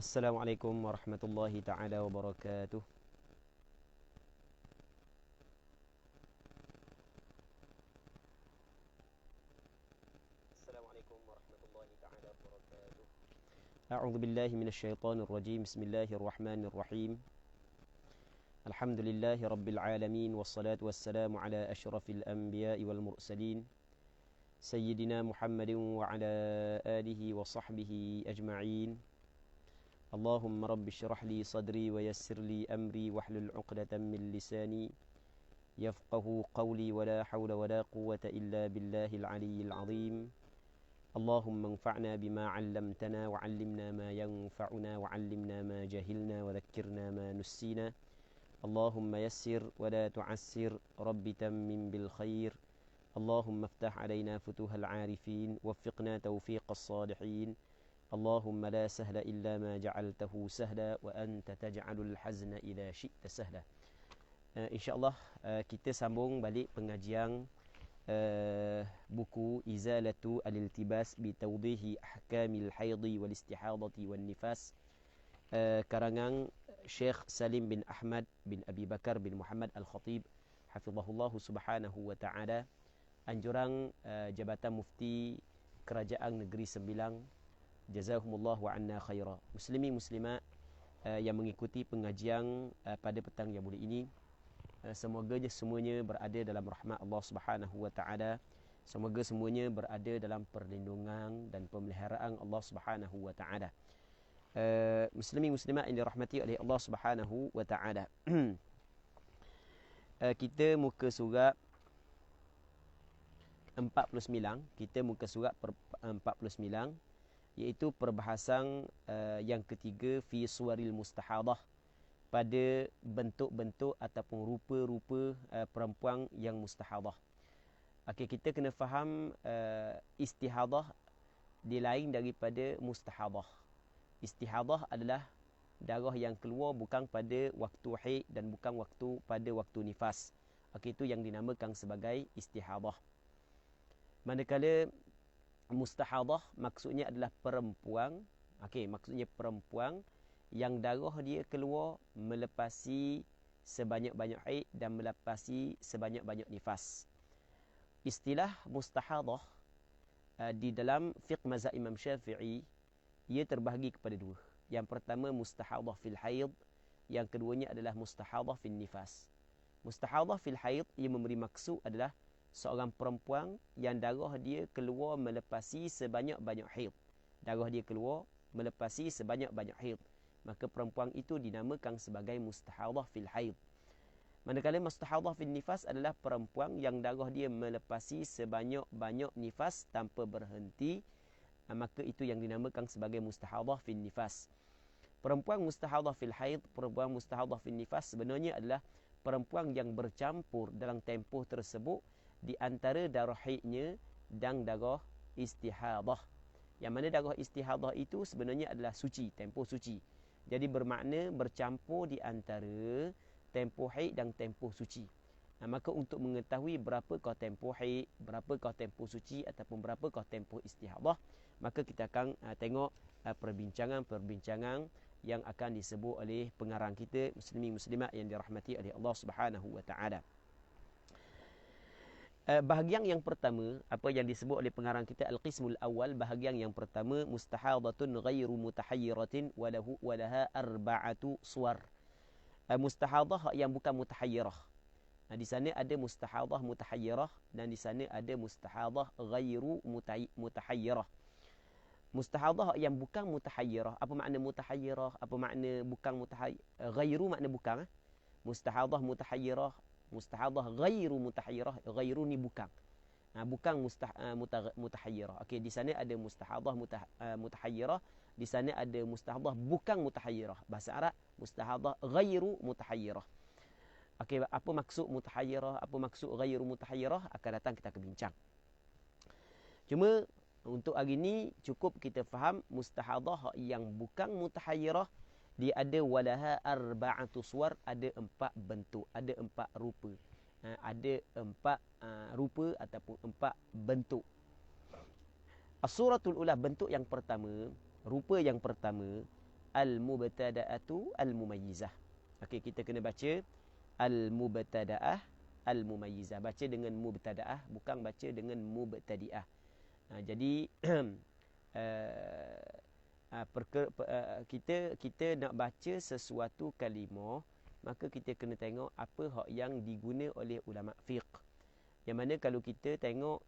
Assalamualaikum warahmatullahi taala wabarakatuh. Assalamualaikum warahmatullahi taala wabarakatuh. A'udzu billahi minasyaitonir rajim. Bismillahirrahmanirrahim. Alhamdulillahi rabbil alamin wassalatu wassalamu ala asyrafil anbiya'i wal mursalin sayyidina Muhammadin wa ala alihi wa sahbihi ajma'in. اللهم رب اشرح لي صدري ويسر لي أمري واحلل عقدة من لساني يفقه قولي ولا حول ولا قوة إلا بالله العلي العظيم. اللهم انفعنا بما علمتنا وعلمنا ما ينفعنا وعلمنا ما جهلنا وذكرنا ما نسينا. اللهم يسر ولا تعسر رب تمم بالخير. اللهم افتح علينا فتوح العارفين وفقنا توفيق الصالحين. اللهم لا سهل إلا ما جعلته سهلا وأنت تجعل الحزن إذا شئت سهلا. InsyaAllah kita sambung balik pengajian buku Izalatu al-Iltibas bitawdihi ahkamil haidhi wal istihadati wal nifas, karangan Syekh Salim bin Ahmad bin Abi Bakar bin Muhammad Al-Khatib hafizahullah subhanahu wa ta'ala, anjuran Jabatan Mufti Kerajaan Negeri Sembilang. Jazakumullah wa anna khaira. Muslimin muslimat yang mengikuti pengajian pada petang yang mulia ini, semoga semuanya berada dalam rahmat Allah Subhanahu wa taala. Semoga semuanya berada dalam perlindungan dan pemeliharaan Allah Subhanahu wa taala. Muslimin muslimat yang dirahmati oleh Allah Subhanahu wa taala. Kita muka surat 49, muka surat 49, iaitu perbahasan yang ketiga fi suwaril mustahadah, pada bentuk-bentuk ataupun rupa-rupa perempuan yang mustahadah. Okey, kita kena faham istihadah dia lain daripada mustahadah. Istihadah adalah darah yang keluar bukan pada waktu haid dan bukan pada waktu nifas. Okey, itu yang dinamakan sebagai istihadah. Manakala mustahadah maksudnya adalah perempuan, maksudnya perempuan yang darah dia keluar melepasi sebanyak-banyak haid dan melepasi sebanyak-banyak nifas. Istilah mustahadah di dalam fiqh mazhab Imam Syafi'i, ia terbahagi kepada dua. Yang pertama mustahadah fil haid, yang keduanya adalah mustahadah fil nifas. Mustahadah fil haid ia memberi maksud adalah seorang perempuan yang darah dia keluar melepasi sebanyak-banyak haid. Darah dia keluar melepasi sebanyak-banyak haid. Maka perempuan itu dinamakan sebagai mustahadah fil haid. Manakala mustahadah fil nifas adalah perempuan yang darah dia melepasi sebanyak-banyak nifas tanpa berhenti, maka itu yang dinamakan sebagai mustahadah fil nifas. Perempuan mustahadah fil haid, perempuan mustahadah fil nifas sebenarnya adalah perempuan yang bercampur dalam tempoh tersebut di antara darah haidnya dan darah istihadah. Yang mana darah istihadah itu sebenarnya adalah suci, tempoh suci. Jadi bermakna bercampur di antara tempoh haid dan tempoh suci. Maka untuk mengetahui berapakah tempoh haid, berapakah tempoh suci ataupun berapakah tempoh istihadah, maka kita akan tengok perbincangan yang akan disebut oleh pengarang kita, muslimin muslimat yang dirahmati oleh Allah Subhanahu wa taala. Bahagian yang pertama, apa yang disebut oleh pengarang kita al-qismul awal, bahagian yang pertama mustahadatun ghairu mutahayyiratin walaha arba'atu suwar. Mustahadah yang bukan mutahayyirah. Di sana ada mustahadah mutahayyirah dan di sana ada mustahadah ghairu mutahayyirah. Mustahadah yang bukan mutahayyirah. Apa makna mutahayyirah? Apa makna bukan mutahayyirah? Ghairu makna bukan. Mustahadah mutahayyirah, mustahadah ghairu mutahayyirah. Ghairu ni bukan. Bukan mutahayyirah. Okey, di sana ada mustahadah mutahayyirah, di sana ada mustahadah bukan mutahayyirah. Bahasa Arab mustahadah ghairu mutahayyirah. Okey, apa maksud mutahayyirah, apa maksud ghairu mutahayyirah, akan datang kita akan bincang. Cuma untuk hari ini cukup kita faham mustahadah yang bukan mutahayyirah dia ada walaha arba'atu suwar, ada 4 bentuk, ada 4 rupa. Ada 4 rupa ataupun 4 bentuk. As-suratul ula, bentuk yang pertama, rupa yang pertama, al-mubtada'atu al-mumayyizah. Okey, kita kena baca al-mubtada'ah al-mumayyizah. Baca dengan mubtada'ah, bukan baca dengan mubtadi'ah. Jadi kita nak baca sesuatu kalimah, maka kita kena tengok apa hak yang diguna oleh ulama fiqh. Yang mana kalau kita tengok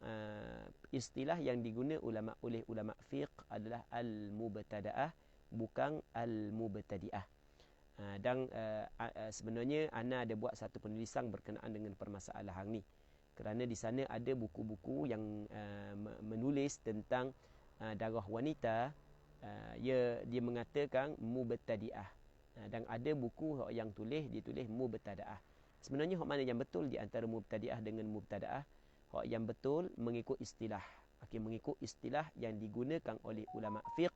istilah yang diguna oleh ulama fiqh adalah al-mubtada'ah, bukan al-mubtadi'ah. Dan sebenarnya ana ada buat satu penulisan berkenaan dengan permasalahan ni. Kerana di sana ada buku-buku yang menulis tentang darah wanita, dia mengatakan mubtadi'ah. Dan ada buku yang dia tulis mubtada'ah. Sebenarnya hak mana yang betul di antara mubtadi'ah dengan mubtada'ah? Hak yang betul mengikut istilah. Okey, mengikut istilah yang digunakan oleh ulama fiqh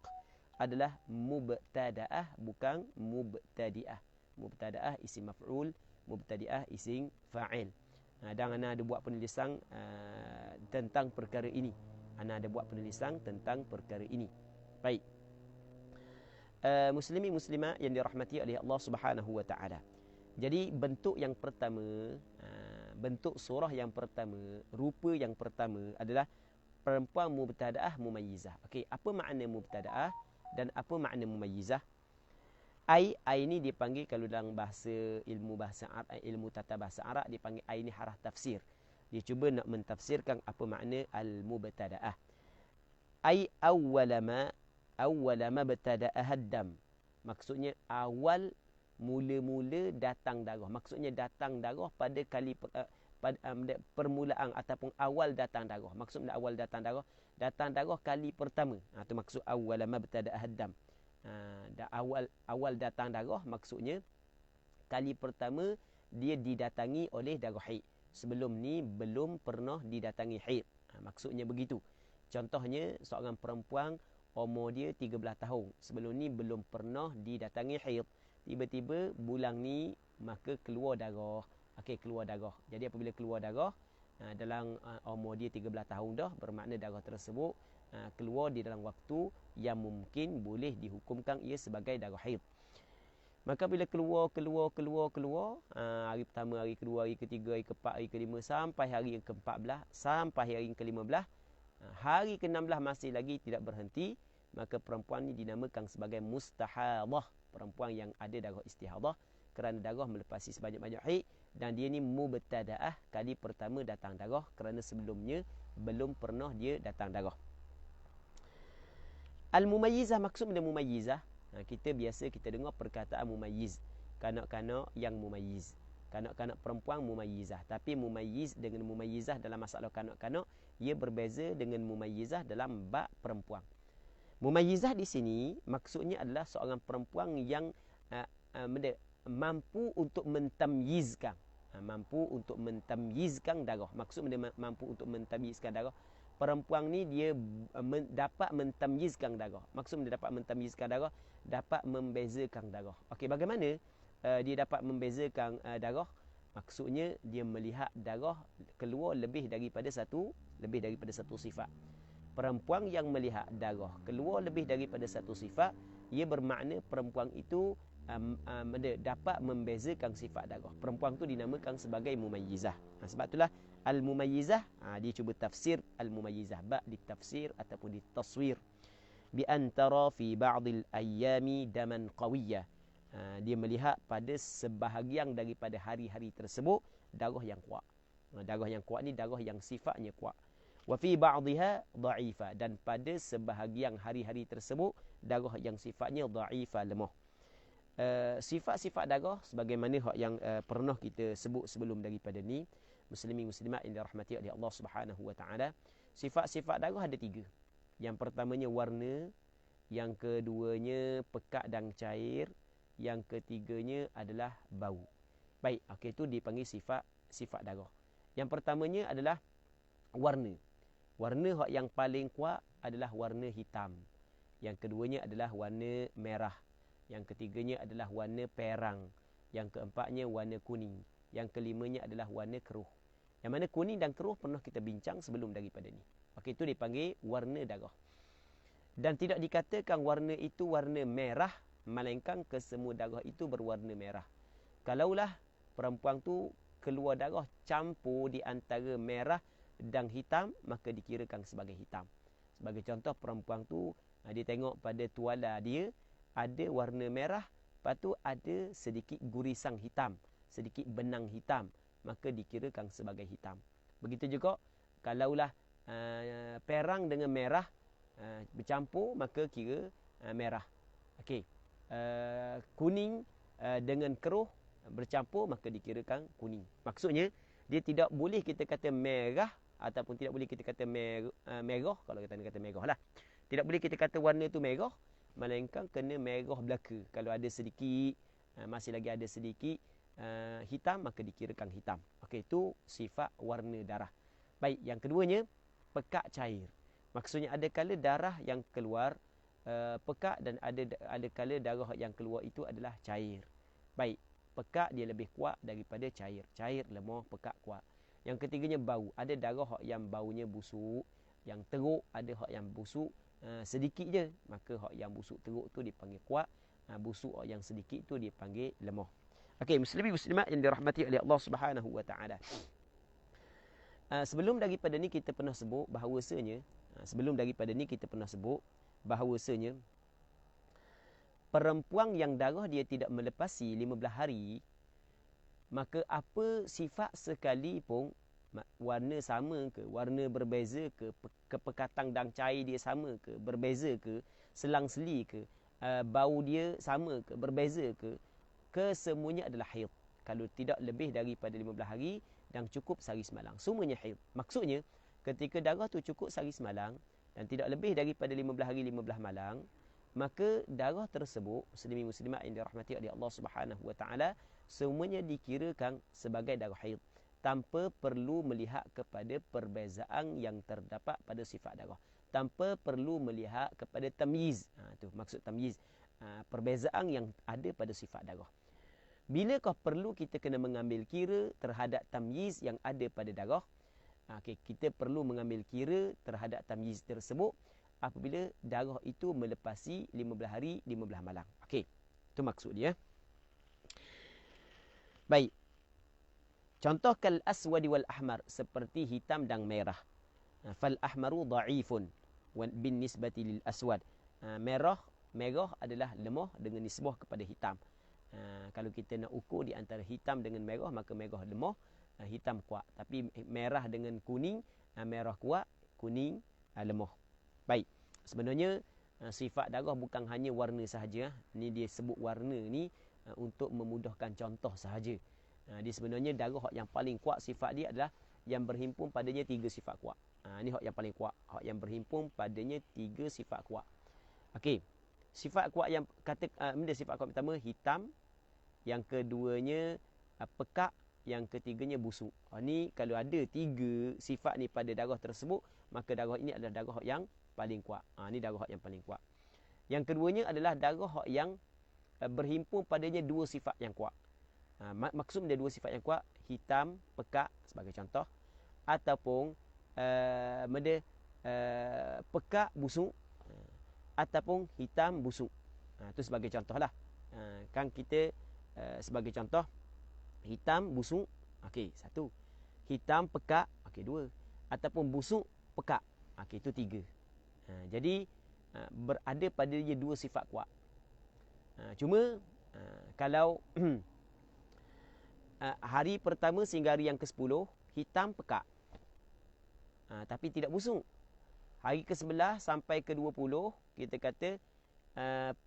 adalah mubtada'ah, bukan mubtadi'ah. Mubtada'ah isim maf'ul, mubtadi'ah isim fa'il. Dan ana ada buat penulisan tentang perkara ini. Baik. Muslimin muslimat yang dirahmati oleh Allah Subhanahu wa taala. Jadi bentuk yang pertama, bentuk surah yang pertama, rupa yang pertama adalah perempuan mubtada'ah mumayyizah. Okey, apa makna mubtada'ah dan apa makna mumayyizah? Ai ni dipanggil kalau dalam ilmu bahasa Arab, ilmu tata bahasa Arab dipanggil ai ni harah tafsir. Dia cuba nak mentafsirkan apa makna al-mubtada'ah. Ai awwalama btada'ah ad-dam. Maksudnya awal mula-mula datang darah. Maksudnya datang darah pada kali permulaan ataupun awal datang darah. Maksudnya awal datang darah kali pertama. Itu maksud awal mabtada'ah ad-dam. Awal datang darah maksudnya kali pertama dia didatangi oleh darah haid. Sebelum ni belum pernah didatangi haid. Maksudnya begitu. Contohnya seorang perempuan umur dia 13 tahun. Sebelum ni belum pernah didatangi haid. Tiba-tiba bulan ni maka keluar darah. Okey, keluar darah. Jadi apabila keluar darah dalam umur dia 13 tahun dah, bermakna darah tersebut keluar di dalam waktu yang mungkin boleh dihukumkan ia sebagai darah haid. Maka bila keluar hari pertama, hari kedua, hari ketiga, hari keempat, hari kelima sampai hari yang ke-14, sampai hari yang ke-15, hari ke-16 masih lagi tidak berhenti, maka perempuan ni dinamakan sebagai mustahadah, perempuan yang ada darah istihadah kerana darah melepasi sebanyak-banyak haid, dan dia ni mubtada'ah, kali pertama datang darah kerana sebelumnya belum pernah dia datang darah. Al-mumayyizah, maksud benda mumayyizah, kita dengar perkataan mumayyiz, kanak-kanak yang mumayyiz, kanak-kanak perempuan mumayyizah. Tapi mumayyiz dengan mumayyizah dalam masalah kanak-kanak, ia berbeza dengan mumayyizah dalam bab perempuan. Mumayyizah di sini maksudnya adalah seorang perempuan yang mampu untuk mentamyizkan, darah. Maksud dia mampu untuk mentamyizkan darah. Perempuan ni dia dapat mentamyizkan darah. Maksud dia dapat mentamyizkan darah, dapat membezakan darah. Okey, bagaimana dia dapat membezakan darah? Maksudnya dia melihat darah keluar lebih daripada satu sifat. Perempuan yang melihat darah keluar lebih daripada satu sifat, ia bermakna perempuan itu dapat membezakan sifat darah. Perempuan itu dinamakan sebagai mumayyizah. Sebab itulah al-mumayyizah, dia cuba tafsir al-mumayyizah di tafsir ataupun di taswir. Bi antara fi ba'dil ayyami daman qawiyya. Dia melihat pada sebahagian daripada hari-hari tersebut darah yang kuat. Darah yang kuat ni darah yang sifatnya kuat. Wa fi ba'dihha dha'ifa, dan pada sebahagian hari-hari tersebut darah yang sifatnya dha'ifa, lemah. Sifat-sifat darah sebagaimana yang pernah kita sebut sebelum daripada ni, muslimin muslimat yang dirahmati oleh Allah Subhanahu wa taala, sifat-sifat darah ada 3. Yang pertamanya warna, yang keduanya pekat dan cair, yang ketiganya adalah bau. Baik, okey, itu dipanggil sifat darah. Yang pertamanya adalah warna. Warna yang paling kuat adalah warna hitam. Yang keduanya adalah warna merah. Yang ketiganya adalah warna perang. Yang keempatnya warna kuning. Yang kelimanya adalah warna keruh. Yang mana kuning dan keruh pernah kita bincang sebelum daripada ni. Okey, itu dipanggil warna darah. Dan tidak dikatakan warna itu warna merah, melainkan kesemua darah itu berwarna merah. Kalaulah perempuan tu keluar darah campur di antara merah dan hitam, maka dikirakan sebagai hitam. Sebagai contoh, perempuan tu dia tengok pada tuala dia ada warna merah, lepas tu ada sedikit gurisan hitam, sedikit benang hitam, maka dikirakan sebagai hitam. Begitu juga kalaulah perang dengan merah bercampur, maka kira merah. Okey. Kuning dengan keruh bercampur, maka dikirakan kuning. Maksudnya dia tidak boleh kita kata merah ataupun tidak boleh kita kata merah, kalau kita kata merah lah. Tidak boleh kita kata warna tu merah, melainkan kena merah belaka. Kalau ada sedikit, masih lagi ada sedikit hitam, maka dikirakan hitam. Okey, itu sifat warna darah. Baik, yang keduanya pekat cair. Maksudnya ada kala darah yang keluar pekat dan ada kala darah yang keluar itu adalah cair. Baik, pekat dia lebih kuat daripada cair. Cair lemah, pekat kuat. Yang ketiganya bau. Ada darah yang baunya busuk, yang teruk, ada hak yang busuk sedikit je, maka hak yang busuk teruk tu dipanggil kuat, busuk yang sedikit tu dipanggil lemah. Okey, muslimin muslimat yang dirahmati oleh Allah Subhanahu wa taala. Sebelum daripada ni kita pernah sebut bahawasanya perempuan yang darah dia tidak melepasi 15 hari, maka apa sifat sekalipun, warna sama ke, warna berbeza ke, kepekatan dan cair dia sama ke, berbeza ke, selang-seli ke, bau dia sama ke, berbeza ke, kesemuanya adalah haid. Kalau tidak lebih daripada 15 hari dan cukup sehari semalam, semuanya haid. Maksudnya ketika darah tu cukup sehari semalam dan tidak lebih daripada 15 hari 15 malam, maka darah tersebut, muslimin muslimat yang dirahmati oleh Allah Subhanahu wa taala, semuanya dikirakan sebagai darah haid tanpa perlu melihat kepada perbezaan yang terdapat pada sifat darah, tanpa perlu melihat kepada tamyiz. Tu maksud tamyiz, perbezaan yang ada pada sifat darah. Bilakah perlu kita kena mengambil kira terhadap tamyiz yang ada pada darah? Okay, kita perlu mengambil kira terhadap tamyiz tersebut apabila darah itu melepasi 15 hari 15 malam. Okey, itu maksud dia. Baik. Contoh kal aswadi wal ahmar, seperti hitam dan merah. Fal ahmaru dha'ifun bin nisbati lil aswad. Merah adalah lemah dengan nisbah kepada hitam. Kalau kita nak ukur di antara hitam dengan merah, maka merah lemah, hitam kuat. Tapi merah dengan kuning, merah kuat, kuning lemah. Baik. Sebenarnya sifat darah bukan hanya warna sahaja. Ni dia sebut warna ni untuk memudahkan contoh sahaja. Dia sebenarnya darah yang paling kuat sifat dia adalah yang berhimpun padanya 3 sifat kuat. Ni hak yang paling kuat, hak yang berhimpun padanya 3 sifat kuat. Okey. Sifat kuat yang kata sifat kuat pertama hitam, yang keduanya pekat, yang ketiganya busuk. Ni kalau ada 3 sifat ni pada darah tersebut, maka darah ini adalah darah yang paling kuat. Ni darah yang paling kuat. Yang keduanya adalah darah yang berhimpun padanya 2 sifat yang kuat. Maksud dia 2 sifat yang kuat, hitam, pekat sebagai contoh, ataupun pekat, busuk, ataupun hitam, busuk. Itu sebagai contohlah. Kan kita sebagai contoh hitam, busuk, okey, 1. Hitam, pekat, okey, 2. Ataupun busuk, pekat, okey, itu 3. Jadi berada pada dia 2 sifat kuat. Cuma kalau hari pertama sehingga hari yang ke-10 hitam, pekat, tapi tidak busuk. Hari ke-11 sampai ke-20 kita kata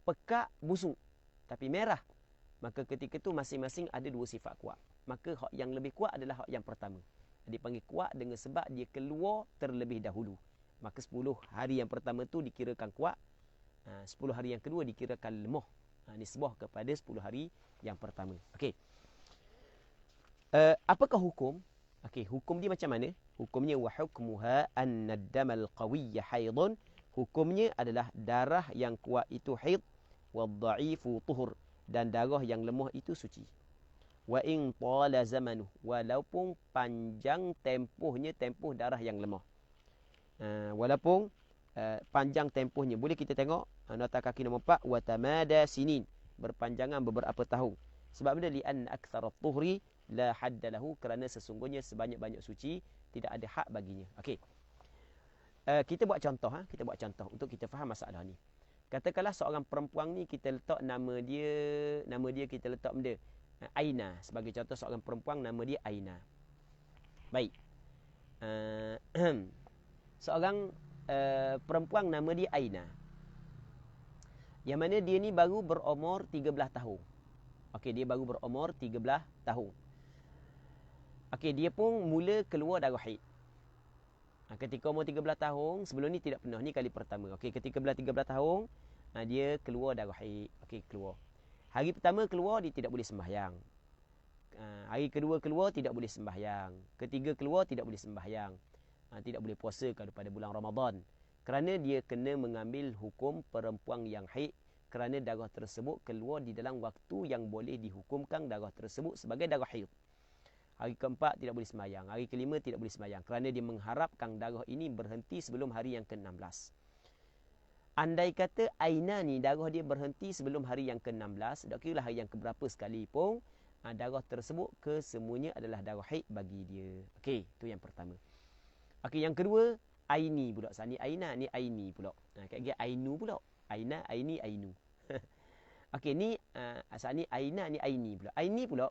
pekat, busuk, tapi merah. Maka ketika itu masing-masing ada 2 sifat kuat. Maka hak yang lebih kuat adalah hak yang pertama. Dipanggil kuat dengan sebab dia keluar terlebih dahulu. Maka 10 hari yang pertama tu dikirakan kuat, 10 hari yang kedua dikirakan lemah. Nisbah kepada 10 hari yang pertama. Okey. Apakah hukum? Okey, hukum dia macam mana? Hukumnya wa hukmuha annad damal qawiyya haidun. Hukumnya adalah darah yang kuat itu haid. Wadha'ifu tuhur. Dan darah yang lemah itu suci. Wa in tala zamanuh. Walaupun panjang tempohnya tempoh darah yang lemah. Walaupun panjang tempohnya. Boleh kita tengok nota kaki nombor 4. Wa tamada sinin. Berpanjangan beberapa tahun. Sebab benda li'an aktsara tuhri la hadda lahu, kerana sesungguhnya sebanyak-banyak suci tidak ada had baginya. Okey. Kita buat contoh untuk kita faham masalah ni. Katakanlah seorang perempuan ni kita letak nama dia kita letak benda Aina. Sebagai contoh seorang perempuan nama dia Aina. Baik. Seorang perempuan nama dia Aina. Yang mana dia ni baru berumur 13 tahun. Okey, dia baru berumur 13 tahun. Okey, dia pun mula keluar darah haid. Ketika umur 13 tahun, sebelum ni tidak pernah. Ni kali pertama. Okey, ketika belah 13 tahun, dia keluar darah haid. Okey, keluar. Hari pertama keluar, dia tidak boleh sembahyang. Hari kedua keluar, tidak boleh sembahyang. Ketiga keluar, tidak boleh sembahyang. Tidak boleh puasa kalau pada bulan Ramadan. Kerana dia kena mengambil hukum perempuan yang haid. Kerana darah tersebut keluar di dalam waktu yang boleh dihukumkan darah tersebut sebagai darah haid. Hari keempat tidak boleh sembahyang. Hari kelima tidak boleh sembahyang. Kerana dia mengharapkan darah ini berhenti sebelum hari yang ke-16. Andai kata Aina ni darah dia berhenti sebelum hari yang ke-16. Tak kira lah hari yang keberapa sekalipun. Darah tersebut kesemuanya adalah darah haid bagi dia. Okey, itu yang pertama. Okey, yang kedua. Aini pula. Ni Aina, ni Aini pula. Kat Ainu pula. Aina, Aini, Ainu. Okey, ni asal ni Aina, ni Aini pula. Aini pula.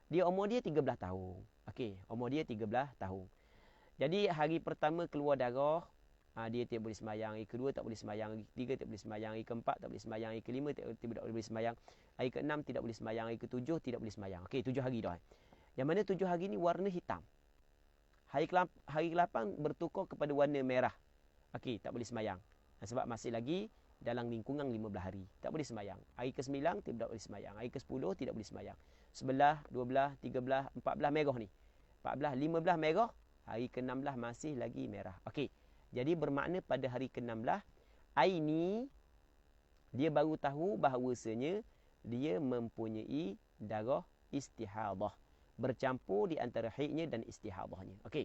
Dia umur dia 13 tahun. Okey, umur dia 13 tahun. Jadi hari pertama keluar darah, dia tidak boleh sembahyang. Hari kedua tak boleh sembahyang. Hari ketiga tak boleh sembahyang. Hari keempat tak boleh sembahyang. Hari kelima tidak boleh sembahyang. Hari keenam tidak boleh sembahyang. Hari ketujuh tidak boleh sembahyang. Okey, 7 hari dah. Yang mana 7 hari ni warna hitam. Hari ke-8 bertukar kepada warna merah. Okey, tak boleh sembahyang. Sebab masih lagi dalam lingkungan 15 hari. Tak boleh sembahyang. Hari ke-9 tidak boleh sembahyang. Hari ke-10 tidak boleh sembahyang. 11, 12, 13, 14 merah ni. 14, 15 merah. Hari ke-16 masih lagi merah. Okey. Jadi bermakna pada hari ke-16, Aini dia baru tahu bahawasanya dia mempunyai darah istihadah. Bercampur di antara haidnya dan istihadahnya. Okey.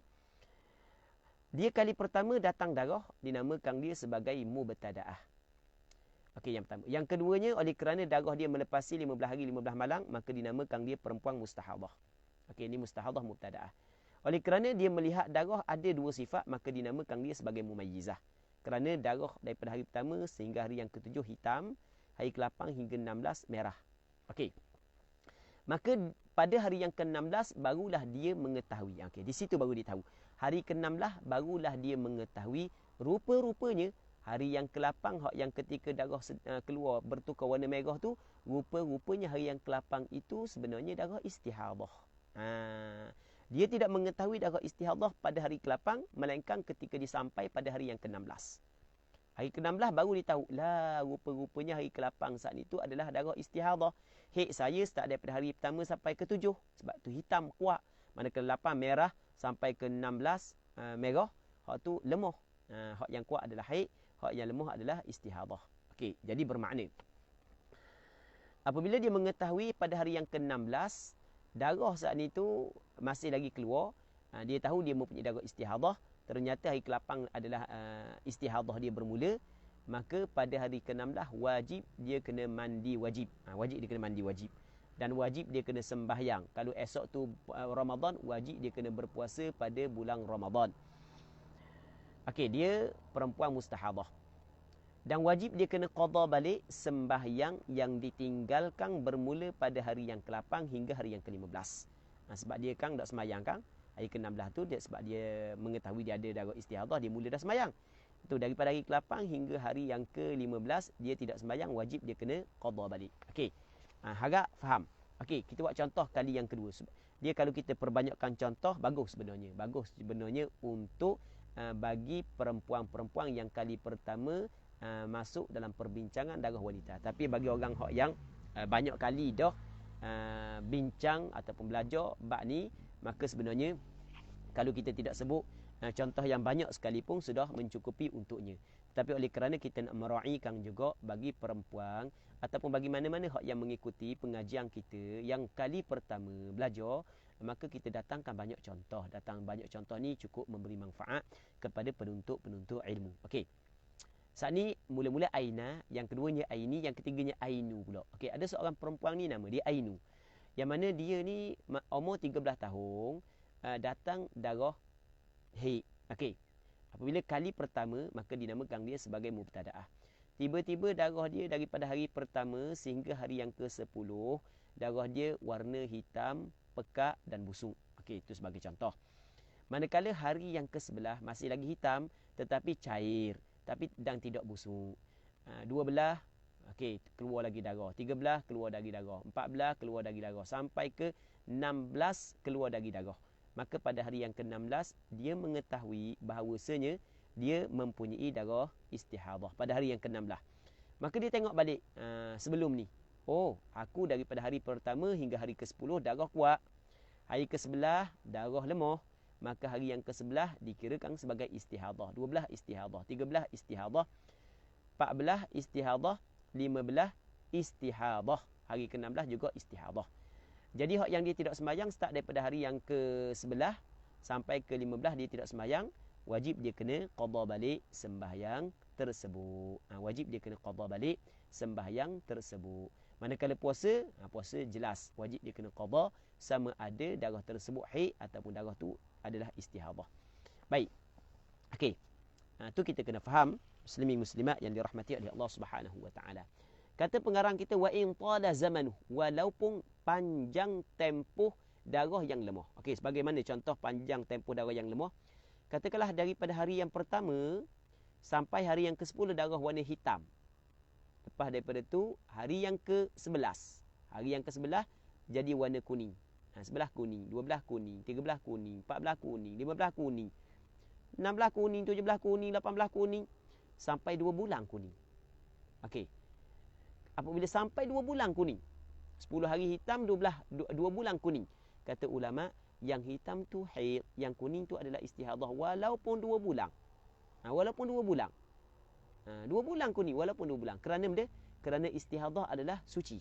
Dia kali pertama datang darah, dinamakan dia sebagai mubtadaah. Okey, yang pertama. Yang keduanya, oleh kerana darah dia melepasi 15 hari 15 malam, maka dinamakan dia perempuan mustahadah. Okey, ini mustahadah mubtadaah. Oleh kerana dia melihat darah ada 2 sifat, maka dinamakan dia sebagai mumayyizah. Kerana darah daripada hari pertama sehingga hari yang ke-7 hitam, hari ke-8 hingga 16 merah. Okey. Maka pada hari yang ke-16 barulah dia mengetahui. Okey, di situ baru dia tahu. Hari ke-16 barulah dia mengetahui rupa-rupanya hari yang ke-8 yang ketika darah keluar bertukar warna merah tu, rupa-rupanya hari yang ke-8 itu sebenarnya darah istihadah. Dia tidak mengetahui darah istihadah pada hari ke-8, melainkan ketika dia sampai pada hari yang ke-16. Hari ke-16 baru dia tahu, lah rupa-rupanya hari ke-8 saat itu adalah darah istihadah. Haid saya start daripada hari pertama sampai ke-7, sebab tu hitam kuat. Mana ke-8 merah sampai ke-16 merah, hak tu lemah. Hak yang kuat adalah haid, hak yang lemah adalah istihadah. Okey, jadi bermakna apabila dia mengetahui pada hari yang ke-16 darah saat itu masih lagi keluar, dia tahu dia mempunyai darah istihadah, ternyata hari ke-8 adalah istihadah dia bermula, maka pada hari ke-16 wajib dia kena mandi wajib. Wajib dia kena mandi wajib. Dan wajib dia kena sembahyang. Kalau esok tu Ramadan, wajib dia kena berpuasa pada bulan Ramadan. Okey, dia perempuan mustahadah. Dan wajib dia kena qada balik sembahyang yang ditinggalkan bermula pada hari yang ke-8 hingga hari yang ke-15. Sebab dia kan tak sembahyang kan. Hari ke-16 tu dia sebab dia mengetahui dia ada darah istihadah, dia mula dah sembahyang. Itu daripada hari ke-8 hingga hari yang ke-15 dia tidak sembahyang, wajib dia kena qada balik. Okey. Harap faham. Okey, kita buat contoh kali yang kedua. Dia kalau kita perbanyakkan contoh bagus sebenarnya. Bagus sebenarnya untuk bagi perempuan-perempuan yang kali pertama masuk dalam perbincangan darah wanita. Tapi bagi orang yang banyak kali dah bincang ataupun belajar bab ni, maka sebenarnya kalau kita tidak sebut contoh yang banyak sekalipun sudah mencukupi untuknya. Tapi oleh kerana kita nak meraihkan juga bagi perempuan ataupun bagi mana-mana hak yang mengikuti pengajian kita yang kali pertama belajar, maka kita datangkan banyak contoh. Datang banyak contoh ni cukup memberi manfaat kepada penuntut-penuntut ilmu. Okey. Saat ni mula-mula Aina, yang keduanya Aini, yang ketiganya Ainu pula. Okey, ada seorang perempuan ni nama dia Ainu. Yang mana dia ni umur 13 tahun, datang darah haid. Okey. Apabila kali pertama, maka dinamakan dia sebagai mubtadaah. Tiba-tiba darah dia daripada hari pertama sehingga hari yang ke-10, darah dia warna hitam, pekat dan busuk. Okey, itu sebagai contoh. Manakala hari yang ke-11 masih lagi hitam tetapi cair, tapi dan tidak busuk. 12, okey, keluar lagi darah. 13 keluar lagi darah. 14 keluar lagi darah sampai ke 16 keluar lagi darah. Maka pada hari yang ke-16 dia mengetahui bahawasanya dia mempunyai darah istihadah pada hari yang ke-16. Maka dia tengok balik sebelum ni. Oh, aku daripada hari pertama hingga hari ke-10 darah kuat. Hari ke-11 darah lemah. Maka hari yang ke-11 dikirakan sebagai istihadah. 12 istihadah, 13 istihadah, 14 istihadah, 15 istihadah. Hari ke-16 juga istihadah. Jadi hak yang dia tidak sembahyang start daripada hari yang ke-11 sampai ke-15 dia tidak sembahyang, wajib dia kena qada balik sembahyang tersebut. Wajib dia kena qada balik sembahyang tersebut. Manakala puasa, puasa jelas wajib dia kena qada sama ada darah tersebut haid ataupun darah tu adalah istihadah. Baik. Okey. Tu kita kena faham, muslimin muslimat yang dirahmati oleh Allah Subhanahu wa taala. Kata pengarang kita wa in tala zamanuh, walaupun panjang tempoh darah yang lemah. Okey, sebagaimana contoh panjang tempoh darah yang lemah? Katakanlah daripada hari yang pertama sampai hari yang ke-10 darah warna hitam. Lepas daripada tu hari yang ke-11. Hari yang ke-11 jadi warna kuning. 11 kuning, 12 kuning, 13 kuning, 14 kuning, 15 kuning, 16 kuning, 17 kuning, 18 kuning sampai 2 bulan kuning. Okey. Apabila sampai 2 bulan kuning, 10 hari hitam, 2 bulan kuning. Kata ulama, yang hitam tu haid, yang kuning tu adalah istihadah walaupun 2 bulan. Walaupun 2 bulan. 2 bulan kuning walaupun 2 bulan. Kerana benda? Kerana istihadah adalah suci.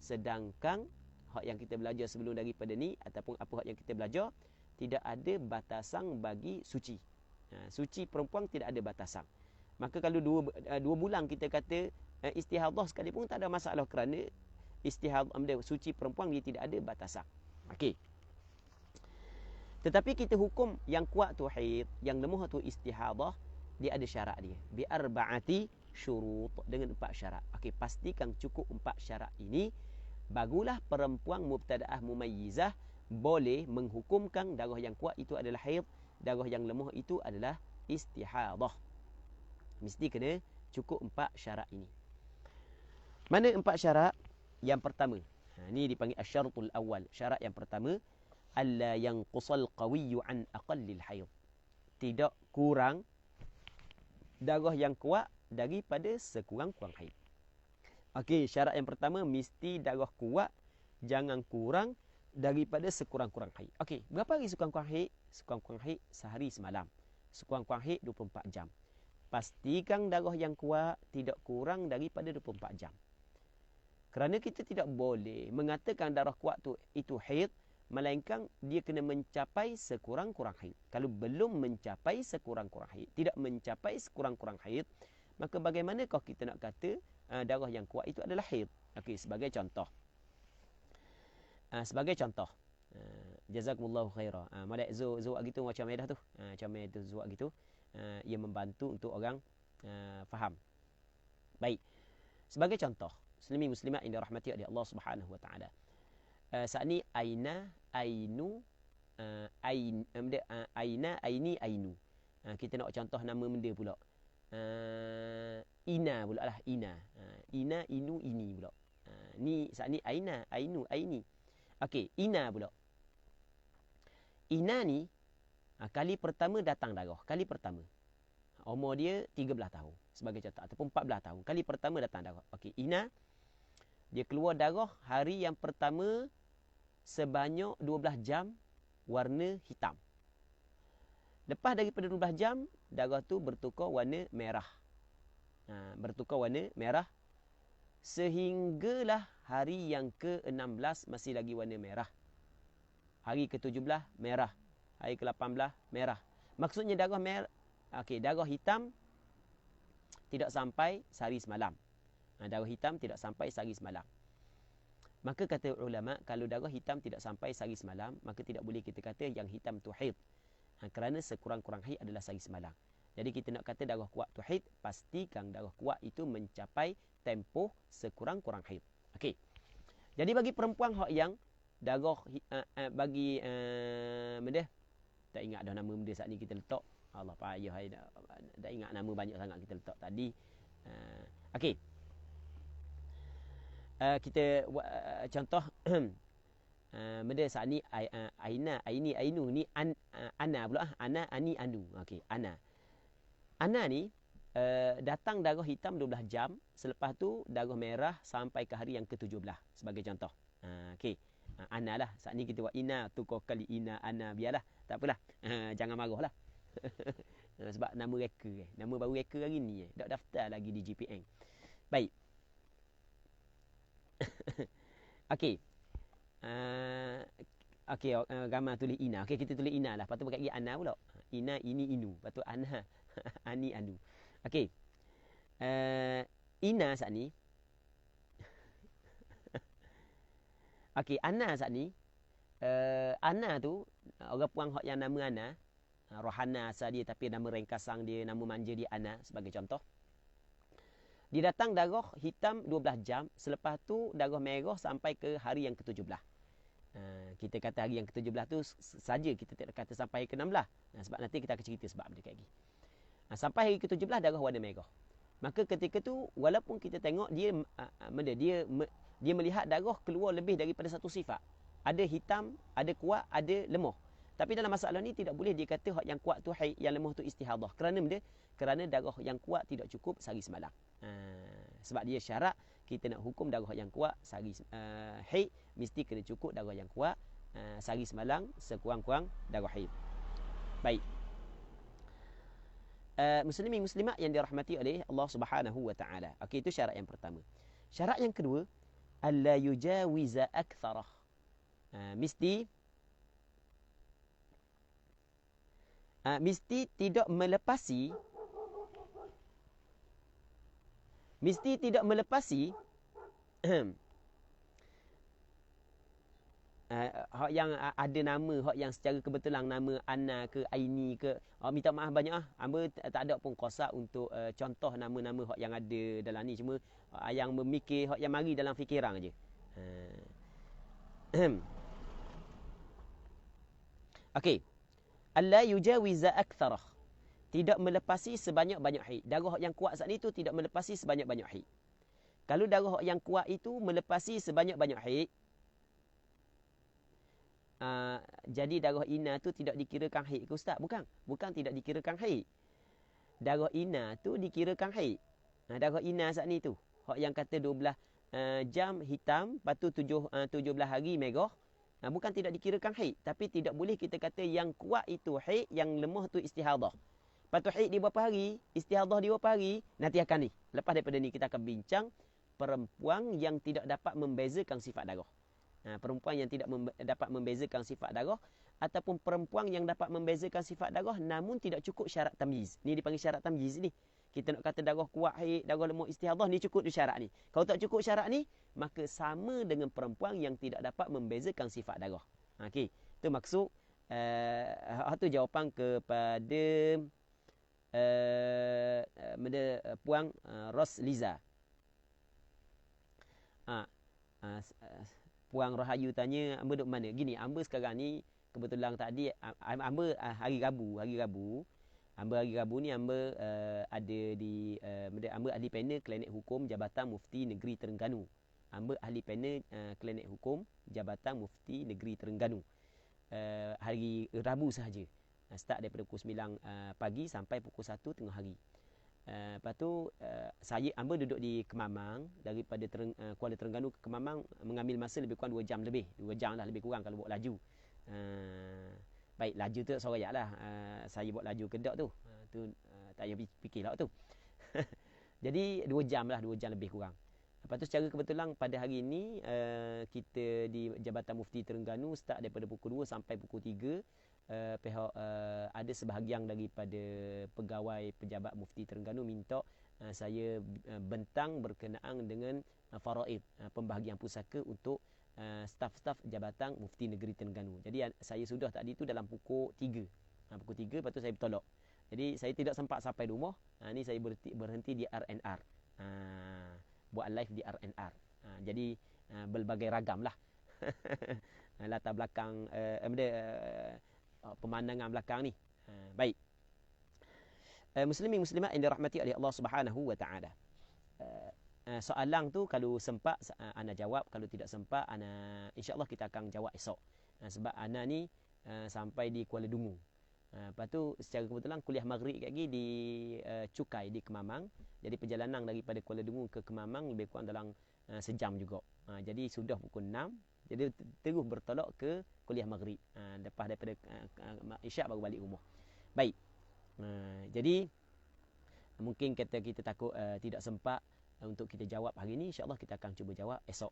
Sedangkan hak yang kita belajar sebelum daripada ni ataupun apa hak yang kita belajar, tidak ada batasan bagi suci. Suci perempuan tidak ada batasan. Maka kalau 2 bulan kita kata istihadah sekalipun tak ada masalah kerana istihadah suci perempuan dia tidak ada batasan. Okey. Tetapi kita hukum yang kuat tu haid, yang lemah tu istihadah, dia ada syarat dia. Bi arba'ati syurut, dengan 4 syarat. Okey, pastikan cukup 4 syarat ini bagulah perempuan mubtadaah mumayyizah boleh menghukumkan darah yang kuat itu adalah haid, darah yang lemah itu adalah istihadah. Mesti kena cukup 4 syarat ini. Mana 4 syarat? Yang pertama, ni dipanggil asyaratul awal. Syarat yang pertama, alla yanqusal qawiyyu an aqallil haid. Tidak kurang darah yang kuat daripada sekurang-kurang haid. Okey, syarat yang pertama mesti darah kuat, jangan kurang daripada sekurang-kurang haid. Okey, berapa hari sekurang-kurang haid? Sekurang-kurang haid sehari semalam. Sekurang-kurang haid 24 jam. Pastikan darah yang kuat tidak kurang daripada 24 jam. Kerana kita tidak boleh mengatakan darah kuat tu itu haid, melainkan dia kena mencapai sekurang-kurang haid. Kalau belum mencapai sekurang-kurang haid, tidak mencapai sekurang-kurang haid, maka bagaimanakah kita nak kata darah yang kuat itu adalah haid? Okey, sebagai contoh. Jazakumullahu khaira. Malak zuak gitu macam medah tu. Macam medah zuak gitu. Ia membantu untuk orang faham. Baik. Sebagai contoh, muslimin muslimat yang dirahmati oleh Allah Subhanahu wa taala. Saat ni aina, ainu, aina, aini, ainu. Kita nak contoh nama benda pula. Ina pula lah, ina. Ina, inu, ini pula. Ni saat ni aina, ainu, aini. Okey, ina pula. Ina ni kali pertama datang darah, kali pertama. Umur dia 13 tahun sebagai contoh ataupun 14 tahun. Kali pertama datang darah. Okey, ina dia keluar darah hari yang pertama sebanyak 12 jam warna hitam. Lepas daripada 12 jam, darah tu bertukar warna merah. Bertukar warna merah sehinggalah hari yang ke-16 masih lagi warna merah. Hari ke-17 merah. Hari ke-18 merah. Maksudnya darah merah, darah hitam tidak sampai sehari semalam. Darah hitam tidak sampai sehari semalam. Maka kata ulama, kalau darah hitam tidak sampai sehari semalam, maka tidak boleh kita kata yang hitam tu haid. Kerana sekurang-kurang haid adalah sehari semalam. Jadi kita nak kata darah kuat tu haid, pastikan darah kuat itu mencapai tempoh sekurang-kurang haid. Okey. Jadi bagi perempuan hak yang darah bagi benda tak ingat dah nama benda saat ni kita letak. Allah payah dah ingat nama banyak sangat kita letak tadi. Okey. Kita contoh benda saat ni aina, aini, ainu ni ana pula ana, ani, anu. Okey, ana. Ana ni datang darah hitam 12 jam, selepas tu darah merah sampai ke hari yang ke-17 sebagai contoh. Okey. Ana lah. Saat ni kita buat ina, tukar kali ina, ana, biarlah. Tak apalah. Jangan marahlah. Sebab nama reka nama baru reka hari ni tak daftar lagi di GPN. Baik. Okey. Okey, gambar tulis ina. Okey, kita tulis ina lah. Lepas tu pakai lagi ana pula. Ina, ini, inu. Lepas tu ana, ani, anu. Okey. Ina saat ni. Okey, ana saat ni. Ana tu, orang puang hak yang nama ana. Rohana asal dia tapi nama ringkasang dia, nama manja dia ana sebagai contoh. Dia datang darah hitam 12 jam. Selepas tu darah merah sampai ke hari yang ke-17. Kita kata hari yang ke-17 tu saja. Kita tak kata sampai ke-16. Sebab nanti kita akan cerita sebab dia lagi. Sampai hari ke-17 darah warna merah. Maka ketika tu walaupun kita tengok dia melihat darah keluar lebih daripada satu sifat. Ada hitam, ada kuat, ada lemah. Tapi dalam masalah ni tidak boleh dikata hak yang kuat tu haid, yang lemah tu istihadah. Kerana darah yang kuat tidak cukup sehari semalam. Sebab dia syarat kita nak hukum darah yang kuat sehari haid mesti kena cukup darah yang kuat sehari semalam sekurang-kurang darah haid. Baik. Muslimin muslimat yang dirahmati oleh Allah Subhanahu wa taala. Okey, itu syarat yang pertama. Syarat yang kedua, alla yujawiza aktsarah. Mesti tidak melepasi hak yang ada nama, hak yang secara kebetulan nama ana ke aini ke, minta maaf banyak hamba tak ada pun kuasa untuk contoh nama-nama hak yang ada dalam ni, cuma yang memikir hak yang mari dalam fikiran aja. Okey. Alla yujawiza aktsarah. Tidak melepasi sebanyak-banyak haid. Darah yang kuat saat itu tidak melepasi sebanyak-banyak haid. Kalau darah yang kuat itu melepasi sebanyak-banyak haid, jadi darah ina tu tidak dikirakan haid ke ustaz? Bukan tidak dikirakan haid. Darah ina tu dikirakan haid. Darah ina saat ni tu, hak yang kata 12 jam hitam, lepas tu 17 hari merah, bukan tidak dikirakan haid, tapi tidak boleh kita kata yang kuat itu haid, yang lemah tu istihadah. Lepas tu haid dia berapa hari, istihadah dia berapa hari, nanti akan ni. Lepas daripada ni kita akan bincang perempuan yang tidak dapat membezakan sifat darah. Perempuan yang tidak dapat membezakan sifat darah, ataupun perempuan yang dapat membezakan sifat darah namun tidak cukup syarat tamyiz. Ni dipanggil syarat tamyiz ni. Kita nak kata darah kuat haid, darah lemah istihadah, ni cukup tu syarat ni. Kalau tak cukup syarat ni, maka sama dengan perempuan yang tidak dapat membezakan sifat darah. Okey, itu maksud itu jawapan kepada Puang Rosliza. Puang Rahayu tanya, hamba duduk mana? Gini, hamba sekarang ni kebetulan tadi hamba hari Rabu ni hamba ada di hamba ahli panel Klinik Hukum Jabatan Mufti Negeri Terengganu. Hamba ahli panel Klinik Hukum Jabatan Mufti Negeri Terengganu. Hari Rabu sahaja. Start daripada pukul 9 pagi sampai pukul 1 tengah hari. Lepas tu hamba duduk di Kemamang. Daripada Kuala Terengganu ke Kemamang mengambil masa lebih kurang 2 jam lebih. 2 jam lah lebih kurang kalau bawa laju. Baik, laju tu sorang lah. Saya bawa laju kedak tu. Tu tak payah fikir lah tu. Jadi 2 jam lah, 2 jam lebih kurang. Lepas tu secara kebetulan pada hari ini kita di Jabatan Mufti Terengganu start daripada pukul 2 sampai pukul 3. Pihak ada sebahagian daripada pegawai pejabat Mufti Terengganu minta saya bentang berkenaan dengan faraid, pembahagian pusaka untuk staf-staf Jabatan Mufti Negeri Terengganu. Jadi saya sudah tadi tu dalam pukul 3. Pukul 3 lepas tu saya bertolak. Jadi saya tidak sempat sampai rumah. Ni saya berhenti di RNR. Buat live di RNR. Jadi berbagai ragam lah. Latar belakang pemandangan belakang ni. Baik. Muslimin muslimat yang dirahmati oleh Allah Subhanahu wa taala. Soalan tu kalau sempat ana jawab, kalau tidak sempat ana insya-Allah kita akan jawab esok. Sebab ana ni sampai di Kuala Dungu. Lepas tu secara kebetulan kuliah maghrib lagi di Cukai di Kemamang. Jadi perjalanan daripada Kuala Dungu ke Kemamang lebih kurang dalam sejam juga. Jadi sudah pukul 6. Jadi terus bertolak ke kuliah maghrib. Lepas daripada isyak baru balik rumah. Baik. Jadi mungkin kita takut tidak sempat untuk kita jawab hari ini. InsyaAllah kita akan cuba jawab esok.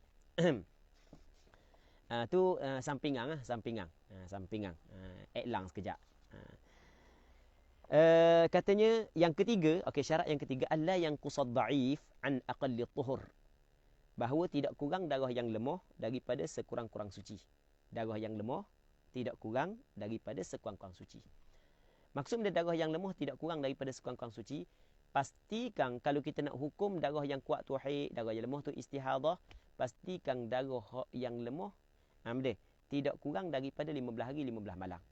Tu sampingan. Elang sekejap. Katanya yang ketiga, syarat yang ketiga Allah yang qusad da'if an aqalli tuhur, bahawa tidak kurang darah yang lemah daripada sekurang-kurang suci. Darah yang lemah tidak kurang daripada sekurang-kurang suci. Maksud darah yang lemah tidak kurang daripada sekurang-kurang suci, pastikan kalau kita nak hukum darah yang kuat tu haid, darah yang lemah tu istihadah, pastikan darah yang lemah tidak kurang daripada 15 hari 15 malam.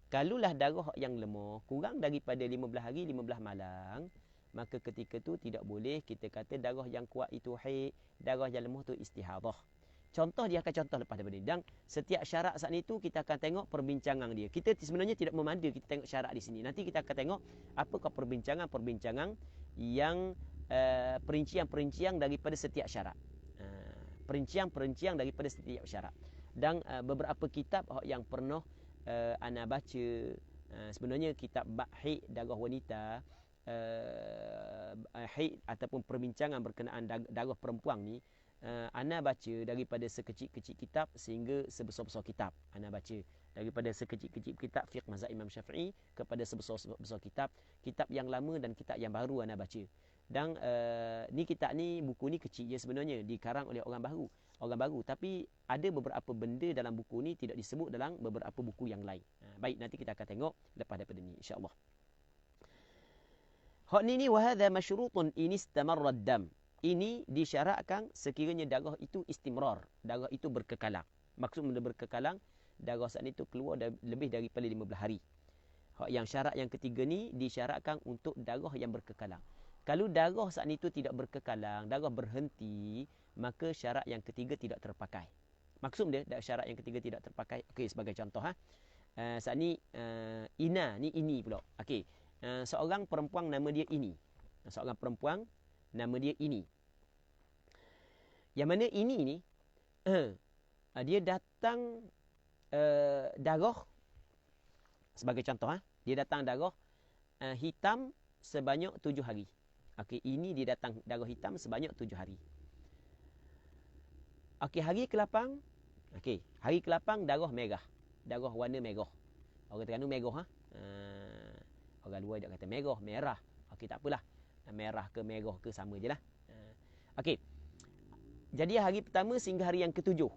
Kalulah darah yang lemah kurang daripada 15 hari 15 malam, maka ketika tu tidak boleh kita kata darah yang kuat itu haid, darah yang lemah tu istihadah. Contoh dia akan contoh lepas daripada ni. Dan setiap syarat saat itu kita akan tengok perbincangan dia. Kita sebenarnya tidak memandu kita tengok syarat di sini. Nanti kita akan tengok apakah perbincangan yang perincian daripada setiap syarat. Perincian daripada setiap syarat. Dan beberapa kitab yang pernah ana baca, sebenarnya kitab haid darah wanita, haid ataupun perbincangan berkenaan darah perempuan ni, ana baca daripada sekecil-kecil kitab sehingga sebesar-besar kitab. Ana baca daripada sekecil-kecil kitab fiqh mazhab Imam Syafi'i kepada sebesar-besar kitab yang lama dan kitab yang baru ana baca. Dan ni kitab ni, buku ni kecil je sebenarnya, dikarang oleh orang baru, tapi ada beberapa benda dalam buku ni tidak disebut dalam beberapa buku yang lain. Baik, nanti kita akan tengok lepas daripada ni insya-Allah. Hak ni wa hadha masyrutun in istamarra ad-dam. Ini disyaratkan sekiranya darah itu istimrar, darah itu berkekalan. Maksud benda berkekalan, darah saat itu keluar lebih daripada 15 hari. Hak yang syarat yang ketiga ni disyaratkan untuk darah yang berkekalan. Kalau darah saat itu tidak berkekalan, darah berhenti, maka syarat yang ketiga tidak terpakai. Maksud dia syarat yang ketiga tidak terpakai. Okey, sebagai contoh saat ni ini pula. Okey. Seorang perempuan nama dia ini. Seorang perempuan nama dia ini. Yang mana ini ni dia datang darah, sebagai contoh dia datang darah hitam sebanyak 7 hari. Okey, ini dia datang darah hitam sebanyak 7 hari. Okey, hari ke-8. Okey, hari ke-8 darah merah. Darah warna merah. Orang Terengganu merah orang luar dia kata merah. Okey, tak apalah. Merah ke sama je lah. Okey. Jadi hari pertama sehingga hari yang ke-7.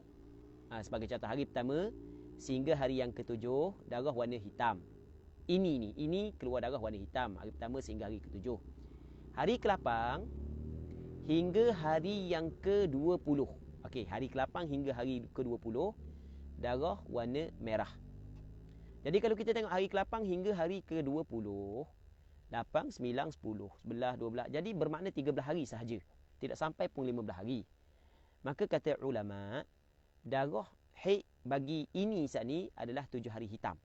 Sebagai contoh, hari pertama sehingga hari yang ke-7 darah warna hitam. Ini keluar darah warna hitam hari pertama sehingga hari ke-7. Hari ke-8 hingga hari yang ke-20. Okey, hari ke-8 hingga hari ke-20 darah warna merah. Jadi kalau kita tengok hari ke-8 hingga hari ke-20, 8, 9, 10, 11, 12. Jadi bermakna 13 hari sahaja. Tidak sampai pun 15 hari. Maka kata ulama, darah haid bagi ini saat ni adalah 7 hari hitam.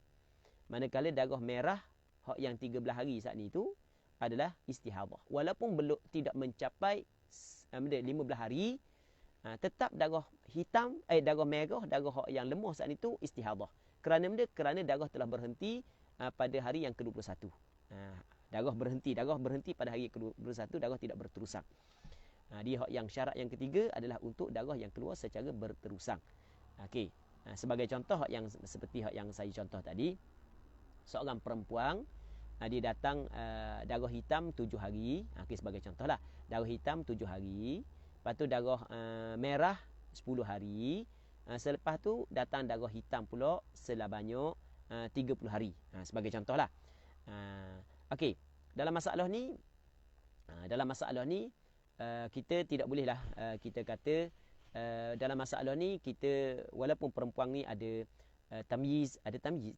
Manakala darah merah hak yang 13 hari saat ni tu adalah istihadah. Walaupun belum tidak mencapai 15 hari, tetap darah hitam, darah merah, darah yang lemah saat itu istihadah. Kerana darah telah berhenti pada hari yang ke-21. Darah berhenti pada hari ke-21, darah tidak berterusan. Dia yang syarat yang ketiga adalah untuk darah yang keluar secara berterusan. Okey. Sebagai contoh yang seperti yang saya contoh tadi, seorang perempuan dia datang darah hitam 7 hari. Okey, sebagai contohlah, darah hitam 7 hari, lepas tu darah merah 10 hari. Selepas tu datang darah hitam pula selabanya 30 hari. Sebagai contohlah. Okey, dalam masalah ni kita tidak bolehlah kita kata dalam masalah ni kita, walaupun perempuan ni ada tamyiz